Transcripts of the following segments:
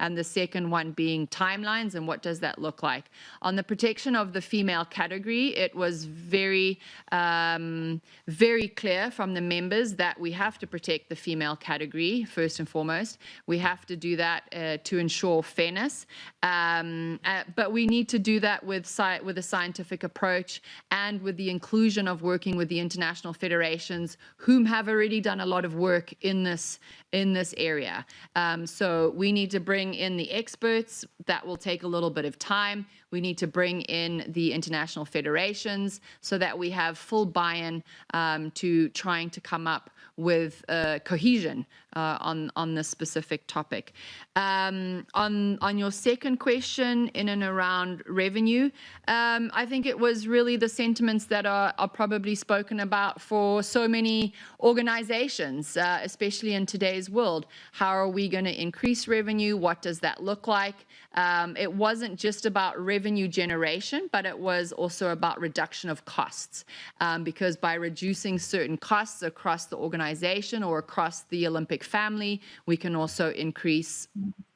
and the second one being timelines and what does that look like. On the protection of the female category, it was very clear from the members that we have to protect the female category first and foremost. We have to do that to ensure fairness, but we need to do that with a scientific approach and with the inclusion of working with the international federations, whom have already done a lot of work in this area. So we need to bring in the experts. That will take a little bit of time. We need to bring in the international federations so that we have full buy-in to trying to come up with cohesion on this specific topic. On your second question, in and around revenue, I think it was really the sentiments that are probably spoken about for so many organizations, especially in today's world. How are we going to increase revenue? What does that look like? It wasn't just about revenue generation, but it was also about reduction of costs, because by reducing certain costs across the organization or across the Olympic family, we can also increase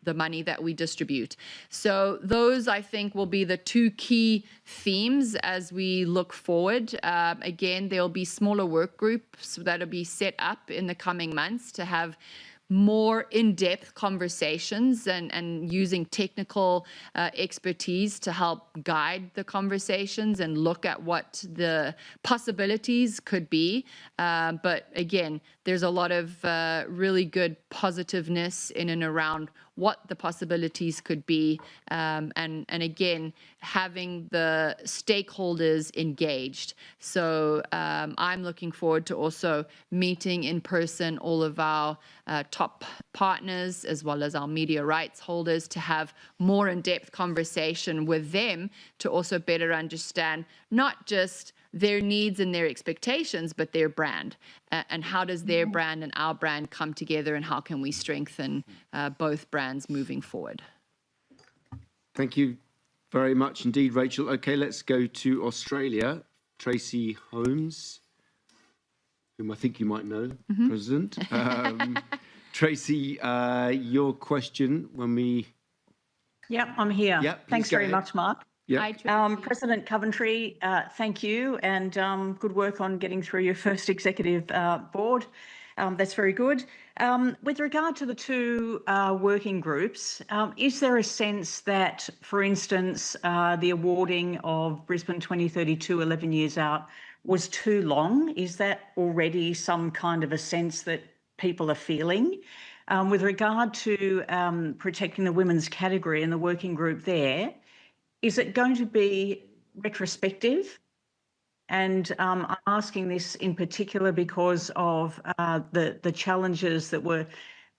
the money that we distribute. So those, I think, will be the two key themes as we look forward. Again, there'll be smaller work groups that'll be set up in the coming months to have more in-depth conversations and using technical expertise to help guide the conversations and look at what the possibilities could be. But again, there's a lot of really good positiveness in and around what the possibilities could be, and again, having the stakeholders engaged. So I'm looking forward to also meeting in person all of our top partners as well as our media rights holders to have more in-depth conversation with them to also better understand not just their needs and their expectations, but their brand, and how does their brand and our brand come together, and how can we strengthen both brands moving forward. Thank you very much indeed, Rachel. Okay, let's go to Australia. Tracy Holmes, whom I think you might know, President. Tracy, your question when we... Yep, I'm here. Yep, thanks very much, Mark. Yep. President Coventry, thank you, and good work on getting through your first executive board. That's very good. With regard to the two working groups, is there a sense that, for instance, the awarding of Brisbane 2032, 11 years out, was too long? Is that already some kind of a sense that people are feeling? With regard to protecting the women's category and the working group there, is it going to be retrospective? And I'm asking this in particular because of the challenges that were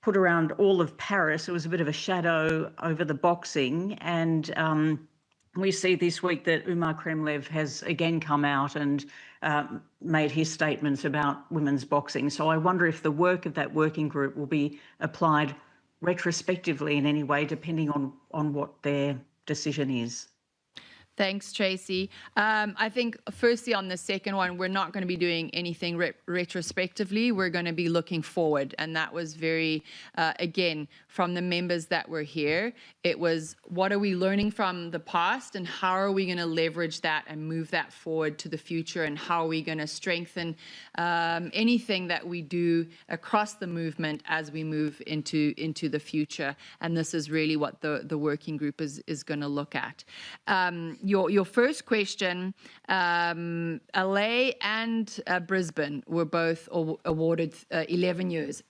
put around all of Paris. It was a bit of a shadow over the boxing. And we see this week that Umar Kremlev has again come out and made his statements about women's boxing. So I wonder if the work of that working group will be applied retrospectively in any way, depending on what their decision is. Thanks, Tracy. I think firstly on the second one, we're not going to be doing anything retrospectively. We're going to be looking forward. And that was very, again, from the members that were here, it was what are we learning from the past and how are we going to leverage that and move that forward to the future, and how are we going to strengthen anything that we do across the movement as we move into the future. And this is really what the working group is going to look at. Your first question, LA and Brisbane were both awarded 11 years.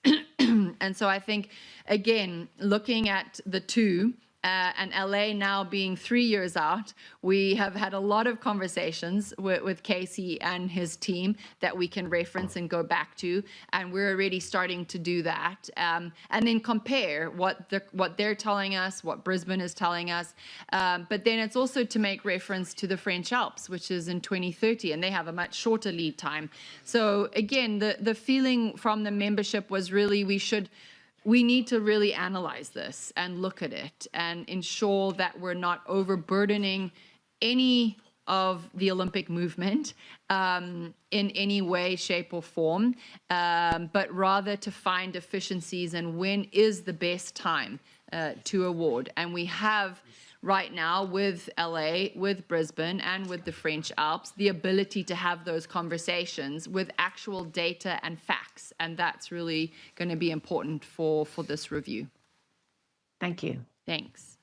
And so I think, again, looking at the two, and LA now being 3 years out, we have had a lot of conversations with Casey and his team that we can reference and go back to, and we're already starting to do that, and then compare what they're telling us, what Brisbane is telling us, but then it's also to make reference to the French Alps, which is in 2030, and they have a much shorter lead time. So again, the feeling from the membership was really we need to really analyze this and look at it and ensure that we're not overburdening any of the Olympic movement in any way, shape or form, but rather to find efficiencies and when is the best time to award. And we have right now with LA, with Brisbane, and with the French Alps, the ability to have those conversations with actual data and facts. And that's really going to be important for this review. Thank you. Thanks.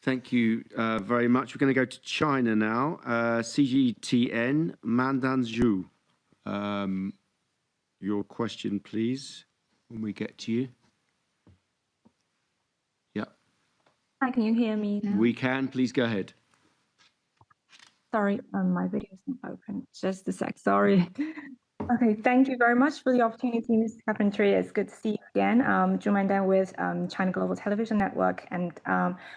Thank you very much. We're going to go to China now. CGTN, Mandan Zhu. Your question, please, when we get to you. Yeah. Hi, can you hear me now? We can. Please go ahead. Sorry, my video is not open. Just a sec, sorry. Okay, thank you very much for the opportunity, Ms. Carpentry. It's good to see you again. Zhu Mandan with China Global Television Network. And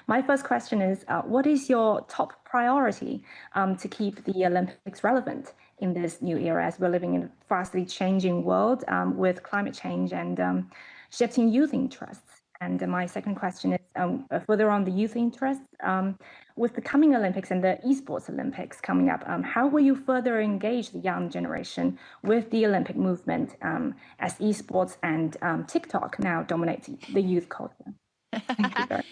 my first question is, what is your top priority to keep the Olympics relevant in this new era as we're living in a fastly changing world with climate change and shifting youth interests? And my second question is further on the youth interests. With the coming Olympics and the esports Olympics coming up, how will you further engage the young generation with the Olympic movement as esports and TikTok now dominate the youth culture? Thank you very much.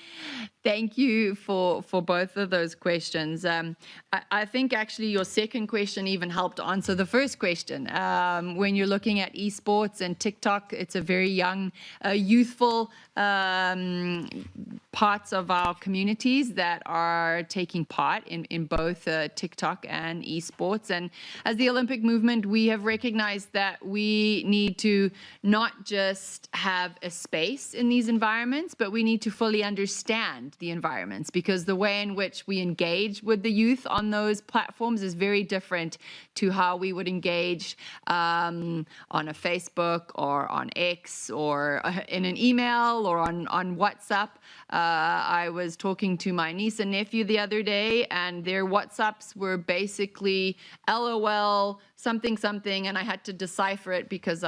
Thank you for both of those questions. I think actually your second question even helped answer the first question. When you're looking at esports and TikTok, it's a very young, youthful parts of our communities that are taking part in both TikTok and esports. And as the Olympic movement, we have recognized that we need to not just have a space in these environments, but we need to fully understand the environments, because the way in which we engage with the youth on those platforms is very different to how we would engage on a Facebook or on X or in an email or on WhatsApp. I was talking to my niece and nephew the other day, and their WhatsApps were basically LOL something something, and I had to decipher it because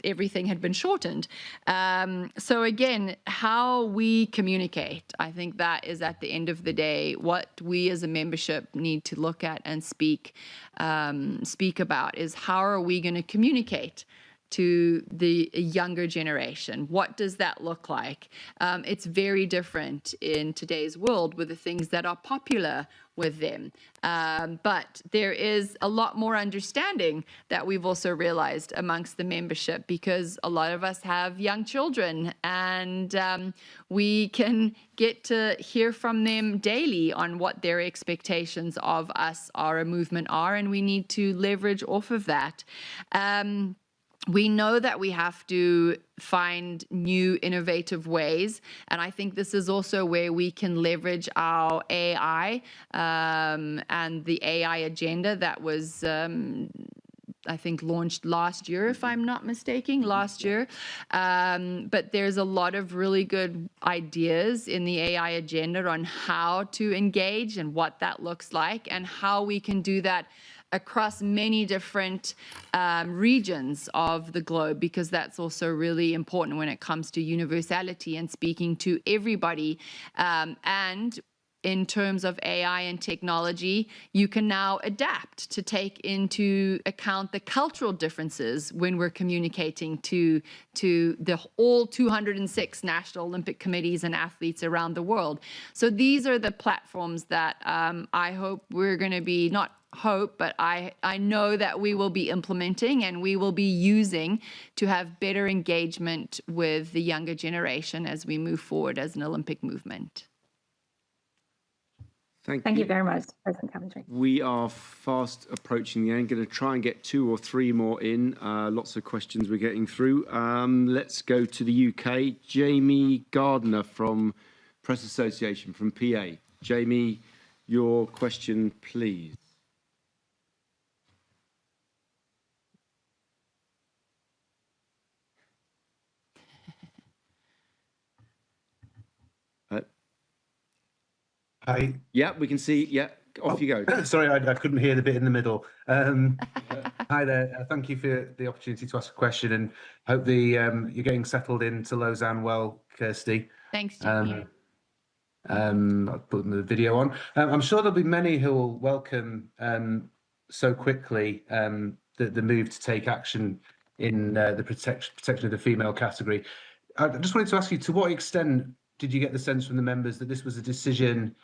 everything had been shortened. So again, how we communicate, I think that is at the end of the day what we as a membership need to look at and speak about is how are we going to communicate to the younger generation? What does that look like? It's very different in today's world with the things that are popular with them. But there is a lot more understanding that we've also realized amongst the membership, because a lot of us have young children, and we can get to hear from them daily on what their expectations of us, our movement are, and we need to leverage off of that. We know that we have to find new innovative ways, and I think this is also where we can leverage our AI and the AI agenda that was I think launched last year, if I'm not mistaken, last year. But there's a lot of really good ideas in the AI agenda on how to engage and what that looks like and how we can do that across many different regions of the globe, because that's also really important when it comes to universality and speaking to everybody. And in terms of AI and technology, you can now adapt to take into account the cultural differences when we're communicating to all 206 National Olympic Committees and athletes around the world. So these are the platforms that I hope we're going to be, not hope, but I know that we will be implementing and we will be using to have better engagement with the younger generation as we move forward as an Olympic movement. Thank you very much, President Coventry. We are fast approaching the end. Going to try and get 2 or 3 more in. Lots of questions we're getting through. Let's go to the UK. Jamie Gardner from Press Association from PA. Jamie, your question, please. Hi. Yeah, we can see. Yeah, off you go. Sorry, I couldn't hear the bit in the middle. Hi there. Thank you for the opportunity to ask a question, and hope you're getting settled into Lausanne well, Kirsty. Thanks, Jamie. I'll put the video on. I'm sure there'll be many who will welcome so quickly the move to take action in the protection of the female category. I just wanted to ask you, to what extent did you get the sense from the members that this was a decision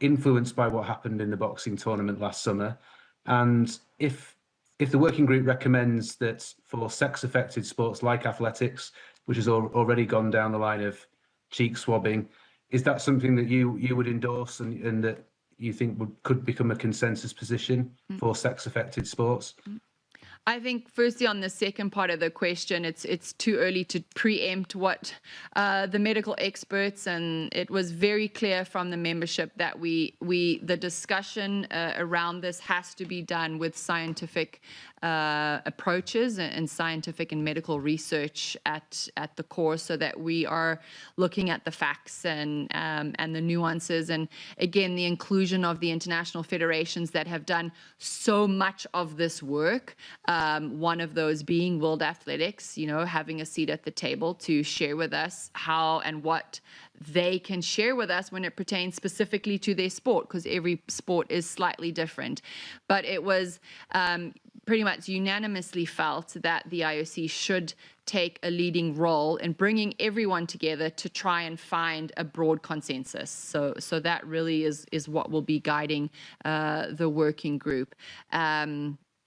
influenced by what happened in the boxing tournament last summer? And if the working group recommends that for sex-affected sports like athletics, which has already gone down the line of cheek swabbing, is that something that you would endorse and that you think could become a consensus position for sex-affected sports? I think firstly on the second part of the question, it's too early to preempt what the medical experts, and it was very clear from the membership that the discussion around this has to be done with scientific approaches and scientific and medical research at the core, so that we are looking at the facts and the nuances, and again the inclusion of the international federations that have done so much of this work. One of those being World Athletics, having a seat at the table to share with us how and what they can share with us when it pertains specifically to their sport, because every sport is slightly different. But it was pretty much unanimously felt that the IOC should take a leading role in bringing everyone together to try and find a broad consensus. So that really is what will be guiding the working group.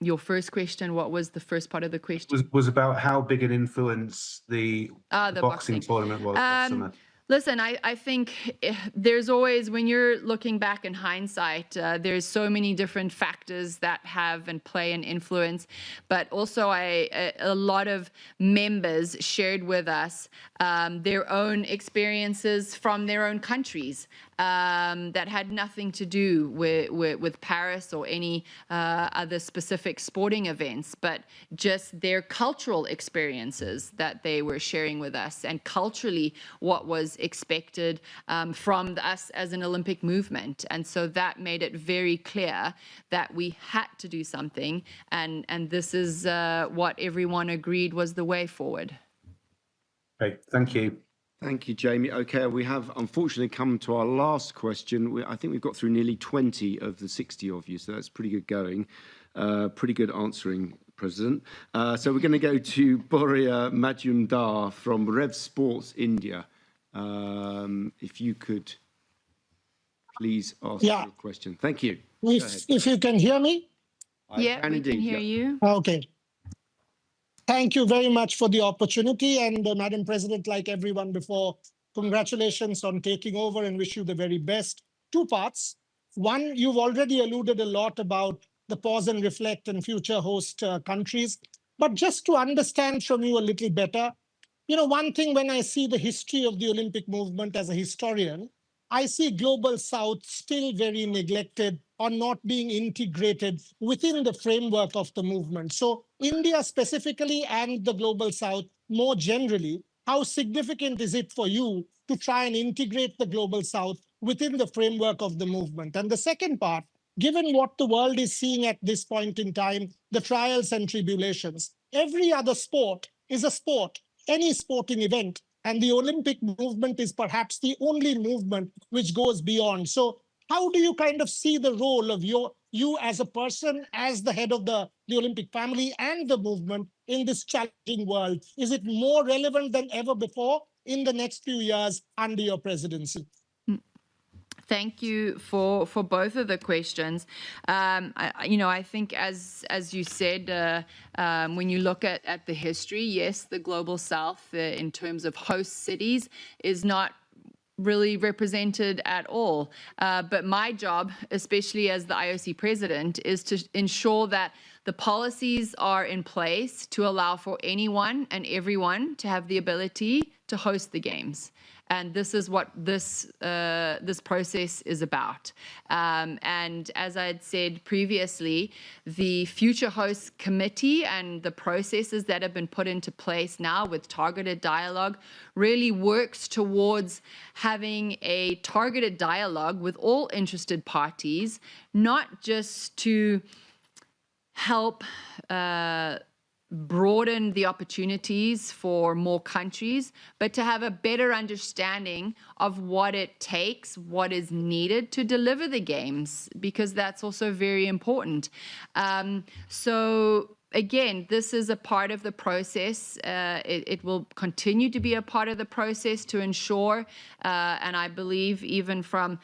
Your first question, what was the first part of the question? Was about how big an influence the boxing tournament was last summer. Listen, I think there's always, when you're looking back in hindsight, there's so many different factors that have and play an influence. But also a lot of members shared with us their own experiences from their own countries that had nothing to do with Paris or any other specific sporting events, but just their cultural experiences that they were sharing with us, and culturally what was expected from us as an Olympic movement. And so that made it very clear that we had to do something, and this is what everyone agreed was the way forward. Okay, thank you. Thank you, Jamie. Okay, we have unfortunately come to our last question. I think we've got through nearly 20 of the 60 of you, so that's pretty good going. Pretty good answering, President. So we're going to go to Boria Majumdar from Rev Sports India. If you could please ask your question. Thank you. If you can hear me? Yeah, we can hear you. Okay. Thank you very much for the opportunity. And Madam President, like everyone before, congratulations on taking over and wish you the very best. Two parts. One, you've already alluded a lot about the pause and reflect and future host countries. But just to understand from you a little better, one thing when I see the history of the Olympic movement as a historian, I see Global South still very neglected or not being integrated within the framework of the movement. So India specifically and the Global South more generally, how significant is it for you to try and integrate the Global South within the framework of the movement? And the second part, given what the world is seeing at this point in time, the trials and tribulations, every other sport is a sport, any sporting event. And the Olympic movement is perhaps the only movement which goes beyond. So how do you kind of see the role of you as a person, as the head of the Olympic family and the movement in this challenging world? Is it more relevant than ever before in the next few years under your presidency? Thank you for both of the questions. I think as you said, when you look at the history, yes, the Global South in terms of host cities is not really represented at all. But my job, especially as the IOC president, is to ensure that the policies are in place to allow for anyone and everyone to have the ability to host the games. And this is what this process is about. And as I had said previously, the Future Hosts Committee and the processes that have been put into place now with targeted dialogue really works towards having a targeted dialogue with all interested parties, not just to help broaden the opportunities for more countries, but to have a better understanding of what it takes, what is needed to deliver the games, because that's also very important. So again, this is a part of the process. It will continue to be a part of the process to ensure, and I believe even from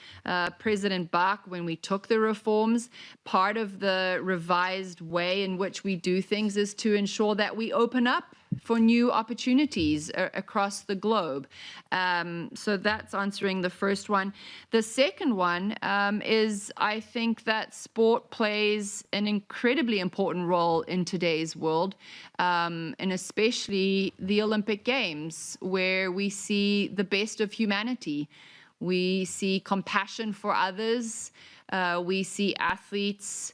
President Bach, when we took the reforms, part of the revised way in which we do things is to ensure that we open up for new opportunities across the globe. So that's answering the first one. The second one is, I think that sport plays an incredibly important role in today's world, and especially the Olympic Games, where we see the best of humanity. We see compassion for others. We see athletes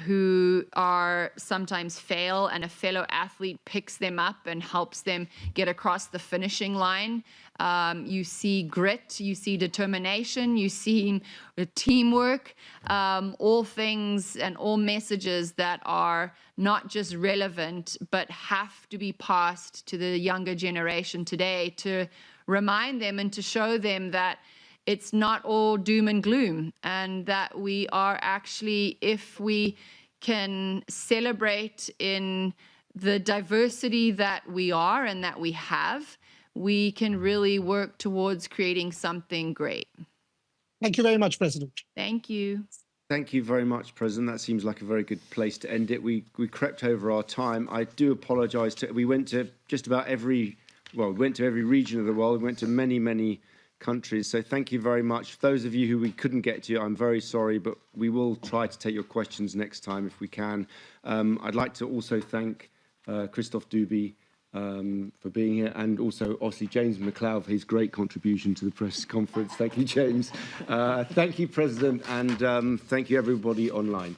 who are sometimes fail, and a fellow athlete picks them up and helps them get across the finishing line. You see grit, you see determination, you see teamwork, all things and all messages that are not just relevant, but have to be passed to the younger generation today to remind them and to show them that it's not all doom and gloom, and that we are actually, if we can celebrate in the diversity that we are and that we have, we can really work towards creating something great. Thank you very much, President. Thank you. Thank you very much, President. That seems like a very good place to end it. We crept over our time. I do apologise. We went to just about every region of the world. We went to many countries. So thank you very much. For those of you who we couldn't get to, I'm very sorry, but we will try to take your questions next time if we can. I'd like to also thank Christophe Duby for being here, and also obviously James McLeod for his great contribution to the press conference. Thank you, James. Thank you, President, and thank you everybody online.